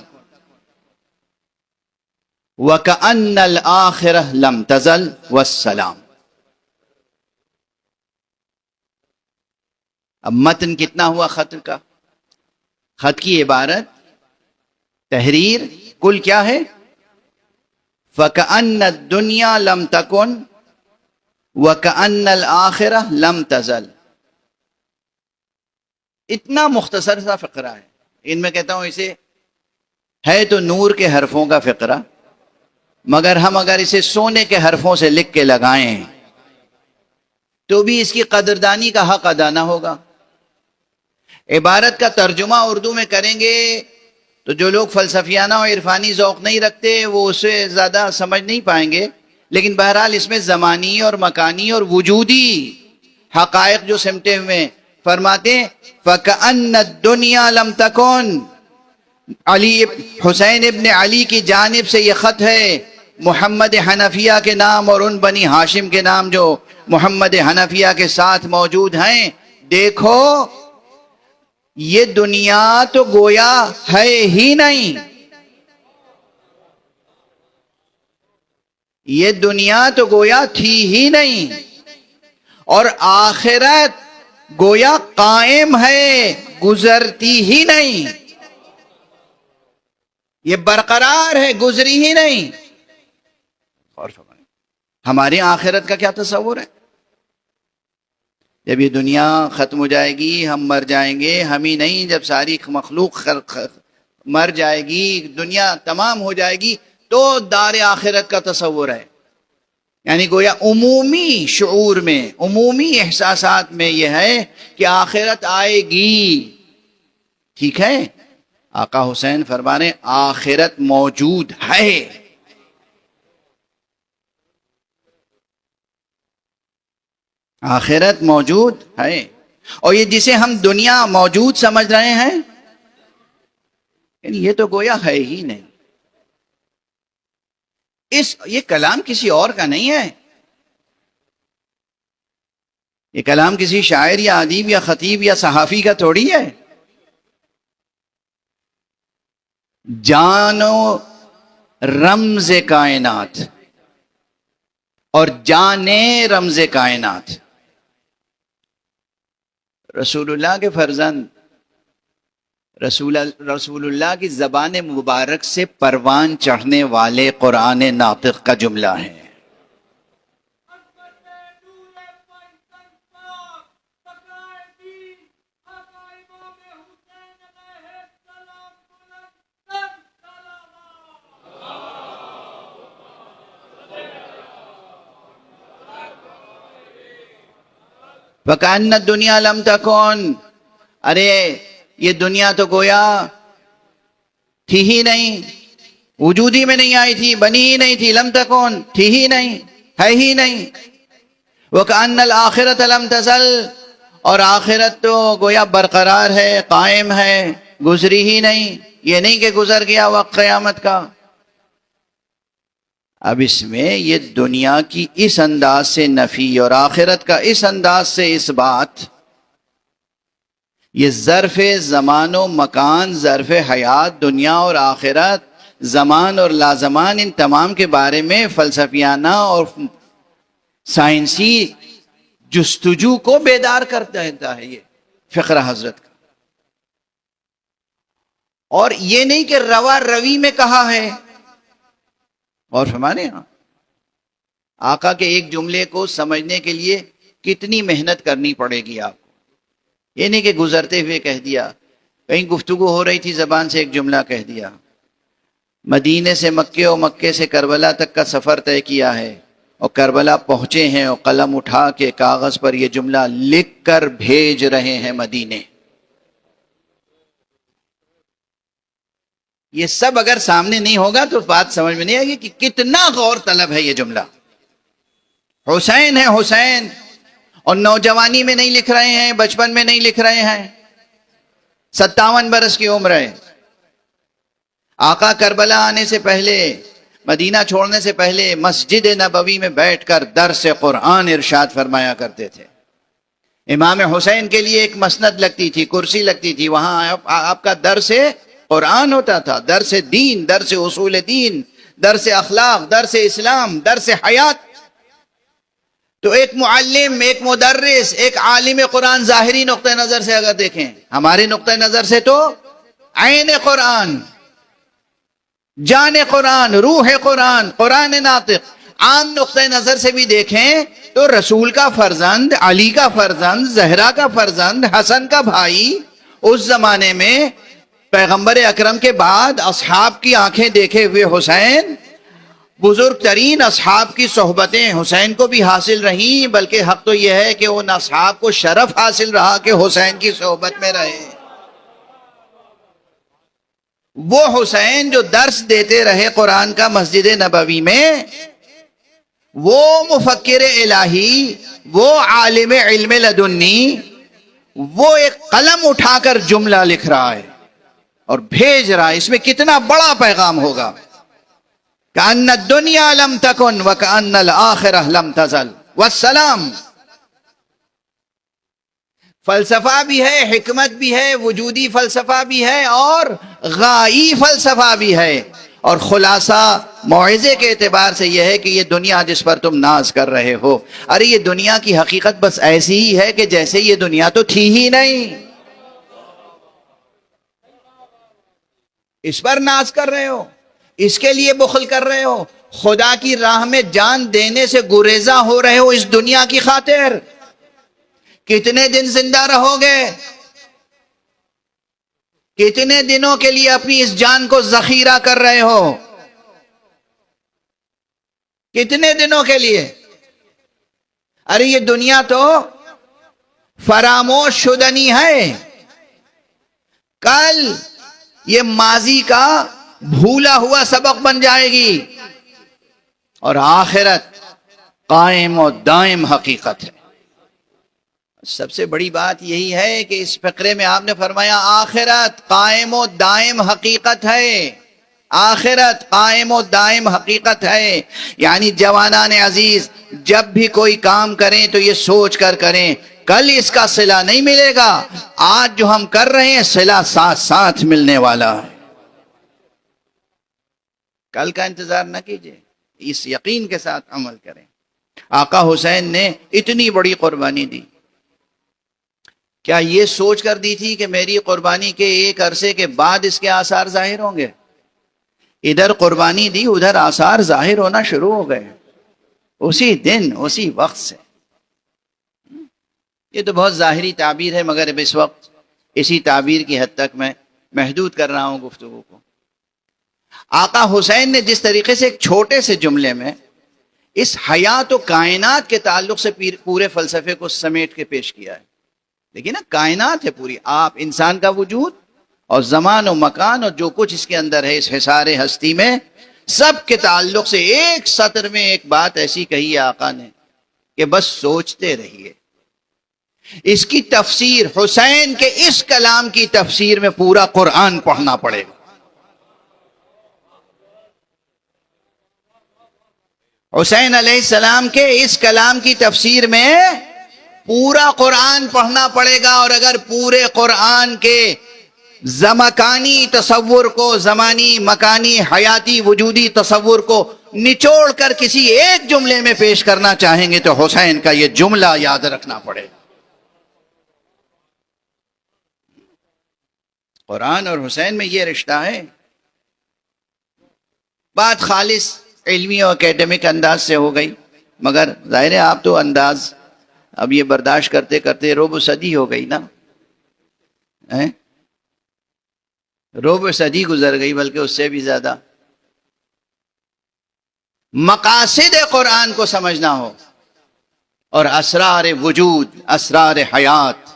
وَكَأَنَّ الْآخِرَةَ لَمْ تَزَلْ وَالسَّلَامُ۔ اب متن کتنا ہوا خط کا؟ خط کی عبارت، تحریر کل کیا ہے؟ فَكَأَنَّ الدُّنْيَا لَمْ تَكُنْ وَكَأَنَّ الْآخِرَةَ لَمْ تَزَلْ۔ اتنا مختصر سا فقرہ ہے، ان میں کہتا ہوں اسے ہے تو نور کے حرفوں کا فقرہ، مگر ہم اگر اسے سونے کے حرفوں سے لکھ کے لگائیں تو بھی اس کی قدردانی کا حق ادا نہ ہوگا۔ عبارت کا ترجمہ اردو میں کریں گے تو جو لوگ فلسفیانہ اور عرفانی ذوق نہیں رکھتے وہ اسے زیادہ سمجھ نہیں پائیں گے، لیکن بہرحال اس میں زمانی اور مکانی اور وجودی حقائق جو سمٹے ہوئے، فرماتے ہیں فَكَأَنَّ الدُّنْيَا لَمْ تَكُنْ۔ علی حسین ابن علی کی جانب سے یہ خط ہے محمد حنفیہ کے نام اور ان بنی ہاشم کے نام جو محمد حنفیہ کے ساتھ موجود ہیں۔ دیکھو یہ دنیا تو گویا ہے ہی نہیں، یہ دنیا تو گویا تھی ہی نہیں، اور آخرت گویا قائم ہے، گزرتی ہی نہیں، یہ برقرار ہے، گزری ہی نہیں۔ اور ہماری آخرت کا کیا تصور ہے؟ جب یہ دنیا ختم ہو جائے گی، ہم مر جائیں گے، ہم ہی نہیں جب ساری مخلوق مر جائے گی، دنیا تمام ہو جائے گی، تو دار آخرت کا تصور ہے۔ یعنی گویا عمومی شعور میں، عمومی احساسات میں یہ ہے کہ آخرت آئے گی، ٹھیک ہے؟ آقا حسین فرما رہے ہیں آخرت موجود ہے۔ آخرت موجود ہے، اور یہ جسے ہم دنیا موجود سمجھ رہے ہیں یہ تو گویا ہے ہی نہیں۔ یہ کلام کسی اور کا نہیں ہے، یہ کلام کسی شاعر یا ادیب یا خطیب یا صحافی کا تھوڑی ہے۔ جانو رمز کائنات، اور جانے رمز کائنات. رسول اللہ کے فرزند رسول اللہ کی زبان مبارک سے پروان چڑھنے والے قرآن ناطق کا جملہ ہے. وَكَأَنَّ الدُّنْيَا لَمْ تَكُنْ، ارے یہ دنیا تو گویا تھی ہی نہیں، وجود ہی میں نہیں آئی تھی، بنی ہی نہیں تھی. لم تکن، تھی ہی نہیں، ہے ہی نہیں. وَكَأَنَّ الْآخِرَةَ لَمْ تَزَلْ، اور آخرت تو گویا برقرار ہے، قائم ہے، گزری ہی نہیں. یہ نہیں کہ گزر گیا وقت قیامت کا. اب اس میں یہ دنیا کی اس انداز سے نفی اور آخرت کا اس انداز سے اس بات، یہ ظرف زمان و مکان، ظرف حیات، دنیا اور آخرت، زمان اور لازمان، ان تمام کے بارے میں فلسفیانہ اور سائنسی جستجو کو بیدار کرتا ہے یہ فقرہ حضرت کا. اور یہ نہیں کہ روا روی میں کہا ہے. اور ہمارے ہاں آقا کے ایک جملے کو سمجھنے کے لیے کتنی محنت کرنی پڑے گی آپ کو. یہ نہیں کہ گزرتے ہوئے کہہ دیا، کہیں گفتگو ہو رہی تھی زبان سے ایک جملہ کہہ دیا. مدینے سے مکے اور مکے سے کربلا تک کا سفر طے کیا ہے اور کربلا پہنچے ہیں اور قلم اٹھا کے کاغذ پر یہ جملہ لکھ کر بھیج رہے ہیں مدینے. یہ سب اگر سامنے نہیں ہوگا تو بات سمجھ میں نہیں آئے گی کہ کتنا غور طلب ہے یہ جملہ. حسین ہے حسین، اور نوجوانی میں نہیں لکھ رہے ہیں، بچپن میں نہیں لکھ رہے ہیں، 57 برس کی عمر ہے. آقا کربلا آنے سے پہلے، مدینہ چھوڑنے سے پہلے مسجد نبوی میں بیٹھ کر درس قرآن ارشاد فرمایا کرتے تھے. امام حسین کے لیے ایک مسند لگتی تھی، کرسی لگتی تھی، وہاں آپ کا درس قرآن ہوتا تھا، درس دین، درس اصول دین، درس اخلاق، درس اسلام، درس حیات. تو ایک معلم، ایک مدرس، ایک عالم قرآن ظاہری نقطہ نظر سے اگر دیکھیں، ہمارے نقطہ نظر سے تو عین قرآن، جان قرآن، روح قرآن، قرآن ناطق. عام نقطہ نظر سے بھی دیکھیں تو رسول کا فرزند، علی کا فرزند، زہرا کا فرزند، حسن کا بھائی، اس زمانے میں پیغمبر اکرم کے بعد اصحاب کی آنکھیں دیکھے ہوئے حسین، بزرگ ترین اصحاب کی صحبتیں حسین کو بھی حاصل رہیں، بلکہ حق تو یہ ہے کہ ان اصحاب کو شرف حاصل رہا کہ حسین کی صحبت میں رہے. وہ حسین جو درس دیتے رہے قرآن کا مسجد نبوی میں، وہ مفکر الہی، وہ عالم علم لدنی، وہ ایک قلم اٹھا کر جملہ لکھ رہا ہے اور بھیج رہا ہے. اس میں کتنا بڑا پیغام ہوگا. کأن الدنیا لم تکن وکأن الآخرہ لم تزل والسلام. فلسفہ بھی ہے، حکمت بھی ہے، وجودی فلسفہ بھی ہے اور غائی فلسفہ بھی ہے. اور خلاصہ موعظے کے اعتبار سے یہ ہے کہ یہ دنیا جس پر تم ناز کر رہے ہو، ارے یہ دنیا کی حقیقت بس ایسی ہی ہے کہ جیسے یہ دنیا تو تھی ہی نہیں. اس پر ناز کر رہے ہو، اس کے لیے بخل کر رہے ہو، خدا کی راہ میں جان دینے سے گریزاں ہو رہے ہو اس دنیا کی خاطر. کتنے دن زندہ رہو گے؟ کتنے دنوں کے لیے اپنی اس جان کو ذخیرہ کر رہے ہو؟ کتنے دنوں کے لیے؟ ارے یہ دنیا تو فراموش شدنی ہے. کل یہ ماضی کا بھولا ہوا سبق بن جائے گی اور آخرت قائم و دائم حقیقت ہے. سب سے بڑی بات یہی ہے کہ اس فقرے میں آپ نے فرمایا آخرت قائم و دائم حقیقت ہے. آخرت قائم و دائم حقیقت ہے. یعنی جوانان عزیز، جب بھی کوئی کام کریں تو یہ سوچ کر کریں کل اس کا صلہ نہیں ملے گا، آج جو ہم کر رہے ہیں صلہ ساتھ ساتھ ملنے والا ہے. کل کا انتظار نہ کیجئے، اس یقین کے ساتھ عمل کریں. آقا حسین نے اتنی بڑی قربانی دی، کیا یہ سوچ کر دی تھی کہ میری قربانی کے ایک عرصے کے بعد اس کے آثار ظاہر ہوں گے؟ ادھر قربانی دی، ادھر آثار ظاہر ہونا شروع ہو گئے اسی دن، اسی وقت سے۔ یہ تو بہت ظاہری تعبیر ہے، مگر اب اس وقت اسی تعبیر کی حد تک میں محدود کر رہا ہوں گفتگو کو۔ آقا حسین نے جس طریقے سے ایک چھوٹے سے جملے میں اس حیات و کائنات کے تعلق سے پورے فلسفے کو سمیٹ کے پیش کیا ہے۔ دیکھیے نا، کائنات ہے پوری، آپ انسان کا وجود اور زمان و مکان اور جو کچھ اس کے اندر ہے، اس حصار ہستی میں، سب کے تعلق سے ایک سطر میں ایک بات ایسی کہی ہے آقا نے کہ بس سوچتے رہیے۔ اس کی تفسیر، حسین کے اس کلام کی تفسیر میں پورا قرآن پڑھنا پڑے گا۔ حسین علیہ السلام کے اس کلام کی تفسیر میں پورا قرآن پڑھنا پڑے گا، اور اگر پورے قرآن کے زمکانی تصور کو، زمانی مکانی حیاتی وجودی تصور کو نچوڑ کر کسی ایک جملے میں پیش کرنا چاہیں گے تو حسین کا یہ جملہ یاد رکھنا پڑے گا۔ قرآن اور حسین میں یہ رشتہ ہے۔ بات خالص علمی اور اکیڈمک انداز سے ہو گئی، مگر ظاہر ہے آپ تو انداز اب یہ برداشت کرتے کرتے ربع صدی ہو گئی نا، ربع صدی گزر گئی، بلکہ اس سے بھی زیادہ۔ مقاصد قرآن کو سمجھنا ہو اور اسرار وجود، اسرار حیات،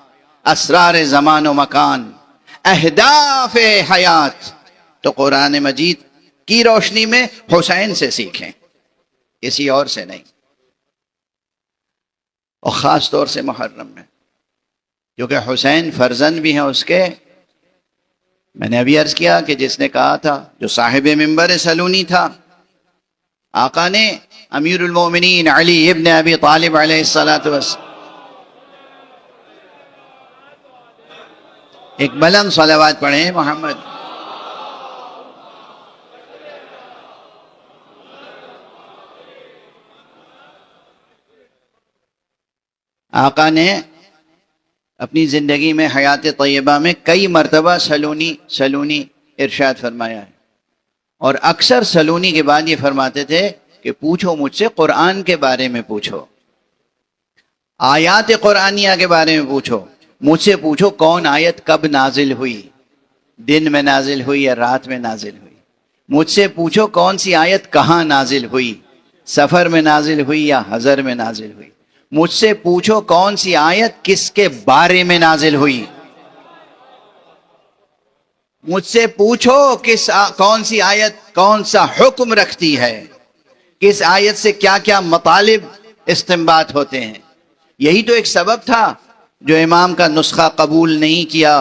اسرار زمان و مکان، اہداف حیات، تو قرآن مجید کی روشنی میں حسین سے سیکھیں، کسی اور سے نہیں، اور خاص طور سے محرم میں، کیونکہ حسین فرزند بھی ہیں اس کے۔ میں نے ابھی عرض کیا کہ جس نے کہا تھا، جو صاحب منبر سلونی تھا، آقا نے امیر المومنین علی ابن ابی طالب علیہ الصلوۃ ایک بلند صلوات پڑھیں محمد۔ آقا نے اپنی زندگی میں حیات طیبہ میں کئی مرتبہ سلونی ارشاد فرمایا ہے، اور اکثر سلونی کے بعد یہ فرماتے تھے کہ پوچھو مجھ سے قرآن کے بارے میں، پوچھو آیات قرآنیہ کے بارے میں، پوچھو مجھ سے، پوچھو کون آیت کب نازل ہوئی، دن میں نازل ہوئی یا رات میں نازل ہوئی، مجھ سے پوچھو کون سی آیت کہاں نازل ہوئی، سفر میں نازل ہوئی یا حضر میں نازل ہوئی، مجھ سے پوچھو کون سی آیت کس کے بارے میں نازل ہوئی، مجھ سے پوچھو کون سی آیت کون سا حکم رکھتی ہے، کس آیت سے کیا کیا مطالب استنباط ہوتے ہیں۔ یہی تو ایک سبب تھا جو امام کا نسخہ قبول نہیں کیا،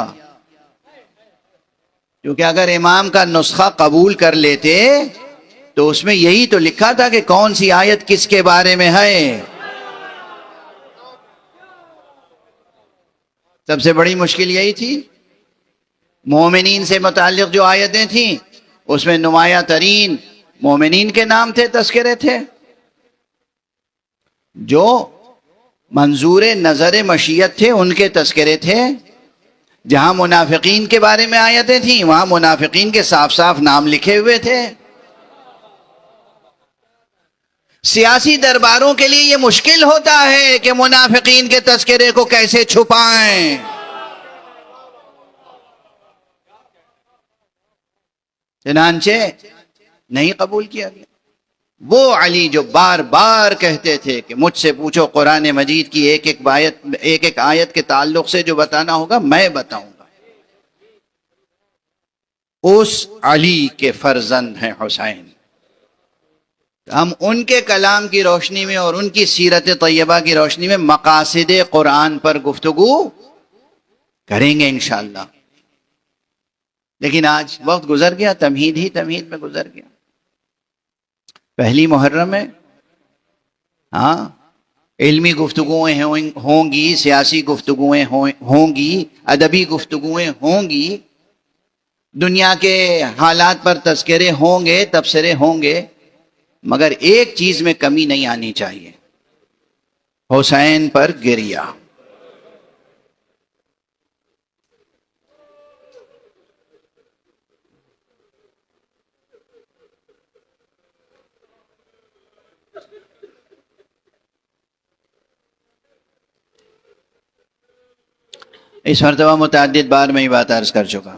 کیونکہ اگر امام کا نسخہ قبول کر لیتے تو اس میں یہی تو لکھا تھا کہ کون سی آیت کس کے بارے میں ہے۔ سب سے بڑی مشکل یہی تھی، مومنین سے متعلق جو آیتیں تھیں اس میں نمایاں ترین مومنین کے نام تھے، تذکرے تھے، جو منظور نظر مشیت تھے ان کے تذکرے تھے۔ جہاں منافقین کے بارے میں آیتیں تھیں وہاں منافقین کے صاف صاف نام لکھے ہوئے تھے۔ سیاسی درباروں کے لیے یہ مشکل ہوتا ہے کہ منافقین کے تذکرے کو کیسے چھپائیں۔ چنانچہ نہیں قبول کیا گیا۔ وہ علی جو بار بار کہتے تھے کہ مجھ سے پوچھو قرآن مجید کی ایک ایک آیت کے تعلق سے جو بتانا ہوگا میں بتاؤں گا، اس علی کے فرزند ہیں حسین۔ ہم ان کے کلام کی روشنی میں اور ان کی سیرت طیبہ کی روشنی میں مقاصد قرآن پر گفتگو کریں گے انشاءاللہ۔ لیکن آج وقت گزر گیا، تمہید ہی تمہید میں گزر گیا۔ پہلی محرم ہے، ہاں علمی گفتگویں ہوں گی، سیاسی گفتگویں ہوں گی، ادبی گفتگویں ہوں گی، دنیا کے حالات پر تذکرے ہوں گے، تبصرے ہوں گے، مگر ایک چیز میں کمی نہیں آنی چاہیے، حسین پر گریا۔ اس مرتبہ متعدد بار میں یہ بات عرض کر چکا،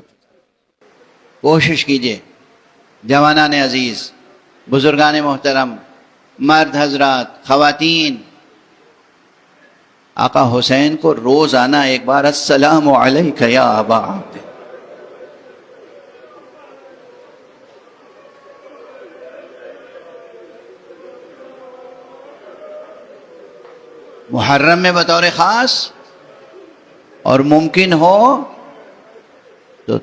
کوشش کیجئے جوانان عزیز، بزرگان محترم، مرد حضرات، خواتین، آقا حسین کو روزانہ ایک بار السلام علیک یا ابا عبد، محرم میں بطور خاص، اور ممکن ہو تو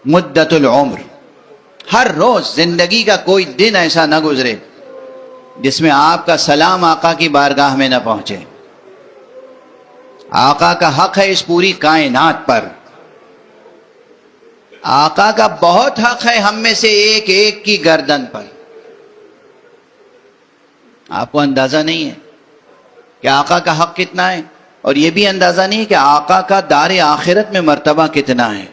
مدت العمر، ہر روز زندگی کا کوئی دن ایسا نہ گزرے جس میں آپ کا سلام آقا کی بارگاہ میں نہ پہنچے۔ آقا کا حق ہے اس پوری کائنات پر، آقا کا بہت حق ہے ہم میں سے ایک ایک کی گردن پر۔ آپ کو اندازہ نہیں ہے کہ آقا کا حق کتنا ہے، اور یہ بھی اندازہ نہیں ہے کہ آقا کا دار آخرت میں مرتبہ کتنا ہے۔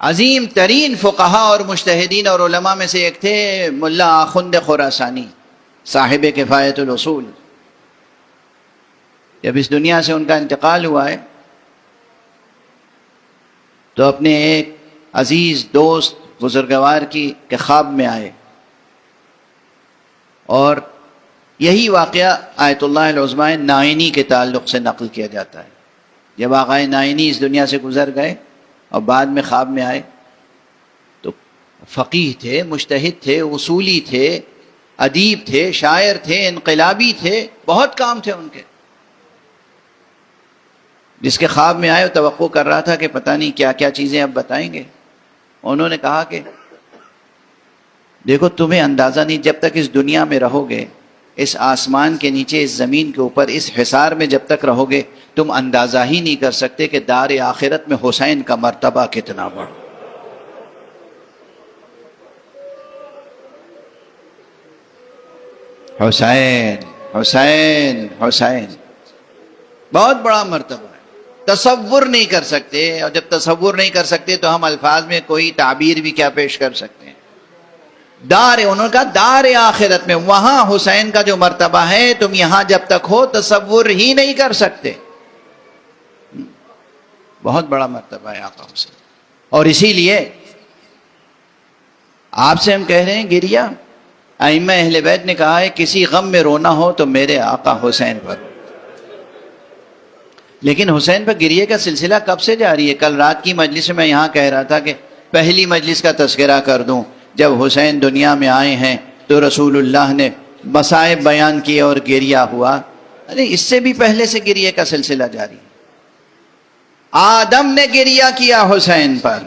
عظیم ترین فقہا اور مجتہدین اور علماء میں سے ایک تھے ملا آخند خراسانی، صاحب کفایت الاصول۔ جب اس دنیا سے ان کا انتقال ہوا ہے تو اپنے ایک عزیز دوست بزرگوار کے خواب میں آئے، اور یہی واقعہ آیت اللہ العظمی نائینی کے تعلق سے نقل کیا جاتا ہے۔ جب آقا نائینی اس دنیا سے گزر گئے اور بعد میں خواب میں آئے تو فقیہ تھے، مجتہد تھے، اصولی تھے، ادیب تھے، شاعر تھے، انقلابی تھے، بہت کام تھے ان کے۔ جس کے خواب میں آئے وہ توقع کر رہا تھا کہ پتہ نہیں کیا کیا چیزیں اب بتائیں گے۔ انہوں نے کہا کہ دیکھو تمہیں اندازہ نہیں، جب تک اس دنیا میں رہو گے، اس آسمان کے نیچے، اس زمین کے اوپر، اس حصار میں جب تک رہو گے، تم اندازہ ہی نہیں کر سکتے کہ دار آخرت میں حسین کا مرتبہ کتنا بڑا۔ حسین حسین حسین بہت بڑا مرتبہ ہے، تصور نہیں کر سکتے، اور جب تصور نہیں کر سکتے تو ہم الفاظ میں کوئی تعبیر بھی کیا پیش کر سکتے ہیں۔ انہوں نے کہا دار آخرت میں وہاں حسین کا جو مرتبہ ہے تم یہاں جب تک ہو تصور ہی نہیں کر سکتے۔ بہت بڑا مرتبہ ہے آقا حسین، اور اسی لیے آپ سے ہم کہہ رہے ہیں گریا۔ ائمہ اہل بیت نے کہا ہے کسی غم میں رونا ہو تو میرے آقا حسین پر۔ لیکن حسین پر گریے کا سلسلہ کب سے جاری ہے؟ کل رات کی مجلس میں یہاں کہہ رہا تھا کہ پہلی مجلس کا تذکرہ کر دوں، جب حسین دنیا میں آئے ہیں تو رسول اللہ نے مصائب بیان کیے اور گریہ ہوا۔ ارے اس سے بھی پہلے سے گریے کا سلسلہ جاری ہے۔ آدم نے گریہ کیا حسین پر،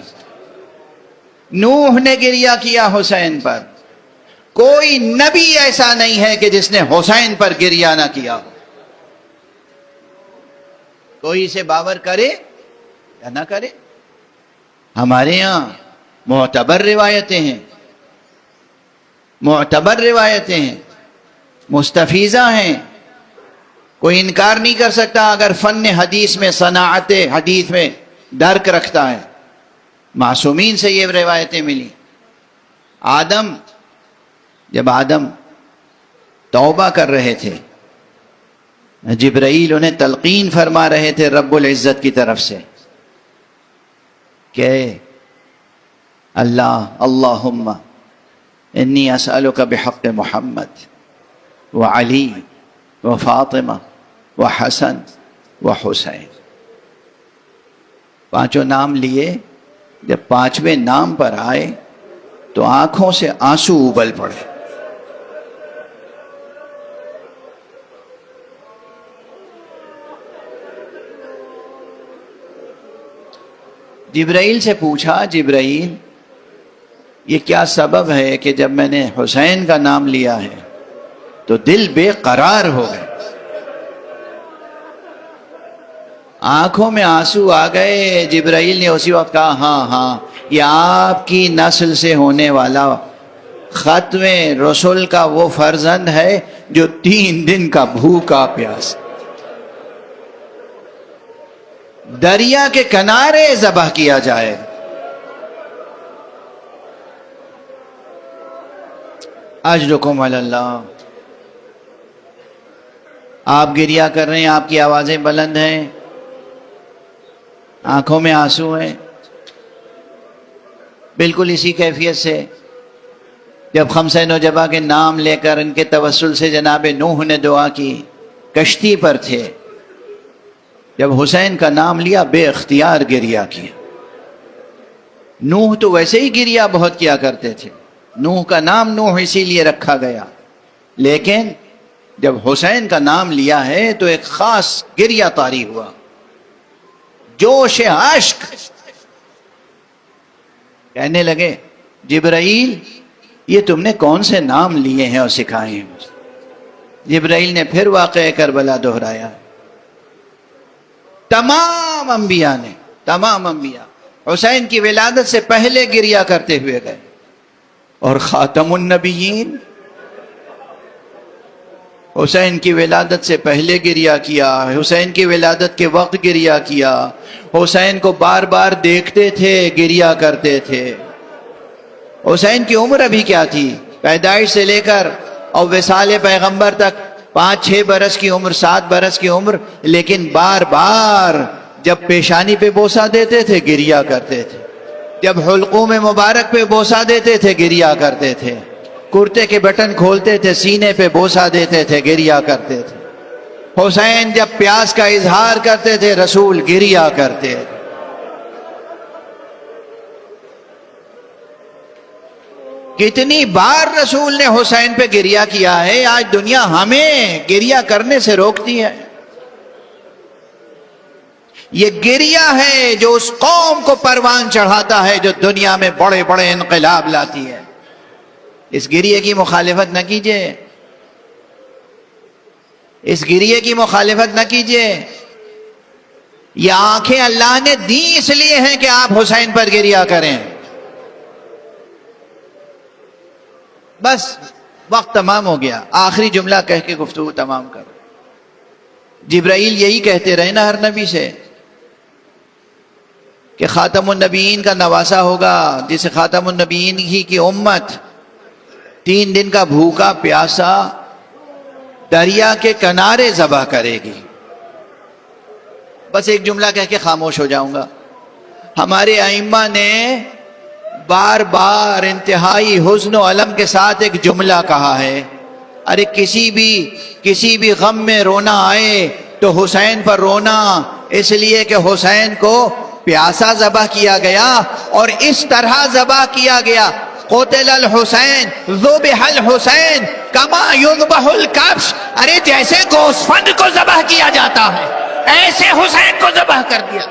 نوح نے گریہ کیا حسین پر، کوئی نبی ایسا نہیں ہے کہ جس نے حسین پر گریہ نہ کیا ہو۔ کوئی اسے باور کرے یا نہ کرے، ہمارے یہاں معتبر روایتیں ہیں، معتبر روایتیں ہیں، مستفیضہ ہیں، کوئی انکار نہیں کر سکتا اگر فن حدیث میں، صناعت حدیث میں درک رکھتا ہے۔ معصومین سے یہ روایتیں ملی۔ جب آدم توبہ کر رہے تھے، جبرائیل انہیں تلقین فرما رہے تھے رب العزت کی طرف سے کہ اللہم انی اسألک بحق محمد وعلی وفاطمہ وحسن وحسین۔ پانچوں نام لیے، جب پانچویں نام پر آئے تو آنکھوں سے آنسو ابل پڑے۔ جبرائیل سے پوچھا، جبرائیل یہ کیا سبب ہے کہ جب میں نے حسین کا نام لیا ہے تو دل بے قرار ہو گئے، آنکھوں میں آنسو آ گئے۔ جبرائیل نے اسی وقت کہا ہاں یہ آپ کی نسل سے ہونے والا ختم رسول کا وہ فرزند ہے جو 3 دن کا بھوکا پیاس دریا کے کنارے ذبح کیا جائے. اجرکم علی اللہ. آپ گریہ کر رہے ہیں، آپ کی آوازیں بلند ہیں، آنکھوں میں آنسو ہیں. بالکل اسی کیفیت سے جب خمسہ نجبہ کے نام لے کر ان کے توسل سے جناب نوح نے دعا کی، کشتی پر تھے، جب حسین کا نام لیا بے اختیار گریہ کیا. نوح تو ویسے ہی گریہ بہت کیا کرتے تھے، نوح کا نام نوح اسی لیے رکھا گیا، لیکن جب حسین کا نام لیا ہے تو ایک خاص گریہ طاری ہوا، جوش عشق. کہنے لگے جبرائیل یہ تم نے کون سے نام لیے ہیں اور سکھائے ہیں؟ جبرائیل نے پھر واقعہ کربلا دہرایا. تمام انبیاء حسین کی ولادت سے پہلے گریہ کرتے ہوئے گئے، اور خاتم النبیین حسین کی ولادت سے پہلے گریہ کیا، حسین کی ولادت کے وقت گریہ کیا، حسین کو بار بار دیکھتے تھے، گریہ کرتے تھے. حسین کی عمر ابھی کیا تھی؟ پیدائش سے لے کر اور وصال پیغمبر تک 5-6 برس کی عمر، 7 برس کی عمر، لیکن بار بار جب پیشانی پہ بوسہ دیتے تھے گریہ کرتے تھے، جب حلقوم مبارک پہ بوسہ دیتے تھے گریہ کرتے تھے، کرتے کے بٹن کھولتے تھے سینے پہ بوسہ دیتے تھے گریہ کرتے تھے. حسین جب پیاس کا اظہار کرتے تھے رسول گریہ کرتے تھے. کتنی بار رسول نے حسین پہ گریہ کیا ہے، آج دنیا ہمیں گریہ کرنے سے روکتی ہے. یہ گریہ ہے جو اس قوم کو پروان چڑھاتا ہے جو دنیا میں بڑے بڑے انقلاب لاتی ہے. اس گریہ کی مخالفت نہ کیجیے، اس گریہ کی مخالفت نہ کیجیے. یہ آنکھیں اللہ نے دی اس لیے ہیں کہ آپ حسین پر گریہ کریں. بس وقت تمام ہو گیا، آخری جملہ کہہ کے گفتگو تمام کرو. جبرائیل یہی کہتے رہے نا ہر نبی سے کہ خاتم النبیین کا نواسہ ہوگا، جسے خاتم النبیین ہی کی امت 3 دن کا بھوکا پیاسا دریا کے کنارے ذبح کرے گی. بس ایک جملہ کہہ کے خاموش ہو جاؤں گا. ہمارے ائمہ نے بار بار انتہائی حزن و علم کے ساتھ ایک جملہ کہا ہے، ارے کسی بھی غم میں رونا آئے تو حسین پر رونا، اس لیے کہ حسین کو پیاسا ذبح کیا گیا اور اس طرح ذبح کیا گیا. قتل الحسین ذبح الحسین کما یذبح الکبش. ارے جیسے گوسفند کو ذبح کیا جاتا ہے ایسے حسین کو ذبح کر دیا.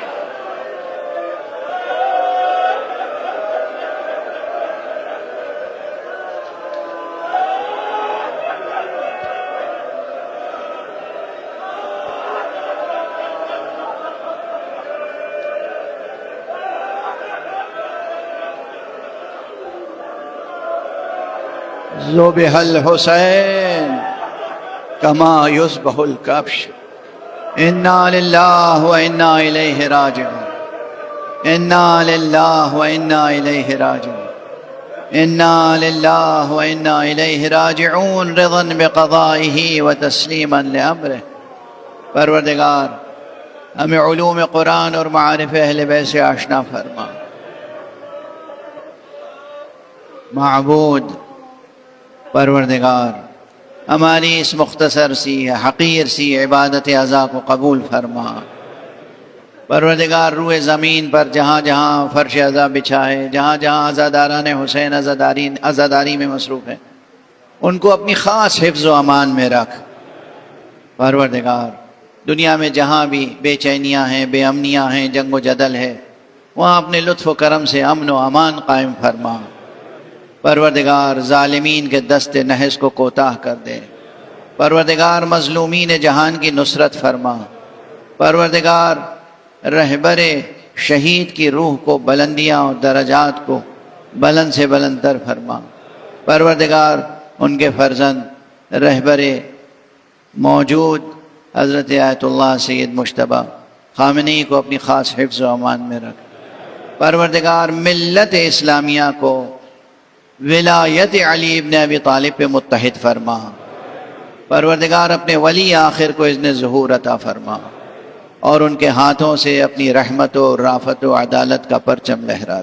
ذبح الحسین کما یذبح الکبش. انا للہ و انا الیہ راجعون. انا للہ و انا الیہ راجعون. انا للہ و انا الیہ راجعون. رضا بقضائہ و تسلیما لامرہ. پروردگار ہمیں علوم قرآن اور معارف اہل بیت سے آشنا فرما. معبود پروردگار ہماری اس مختصر سی حقیر سی عبادت عزا کو قبول فرما. پروردگار روئے زمین پر جہاں جہاں فرش عزا بچھائے، جہاں جہاں عزاداران حسین عزاداری میں مصروف ہیں، ان کو اپنی خاص حفظ و امان میں رکھ. پروردگار دنیا میں جہاں بھی بے چینیاں ہیں، بے امنیاں ہیں، جنگ و جدل ہے، وہاں اپنے لطف و کرم سے امن و امان قائم فرما. پروردگار ظالمین کے دست نحس کو کوتاہ کر دے. پروردگار مظلومین جہان کی نصرت فرما. پروردگار رہبر شہید کی روح کو بلندیاں اور درجات کو بلند سے بلند تر فرما. پروردگار ان کے فرزند رہبر موجود حضرت آیت اللہ سید مجتبیٰ خامنئی کو اپنی خاص حفظ و امان میں رکھ۔ پروردگار ملت اسلامیہ کو ولایت علی ابن ابی طالب پہ متحد فرما۔ پروردگار اپنے ولی آخر کو اذن ظہور عطا فرما، اور ان کے ہاتھوں سے اپنی رحمت و رافت و عدالت کا پرچم لہرا۔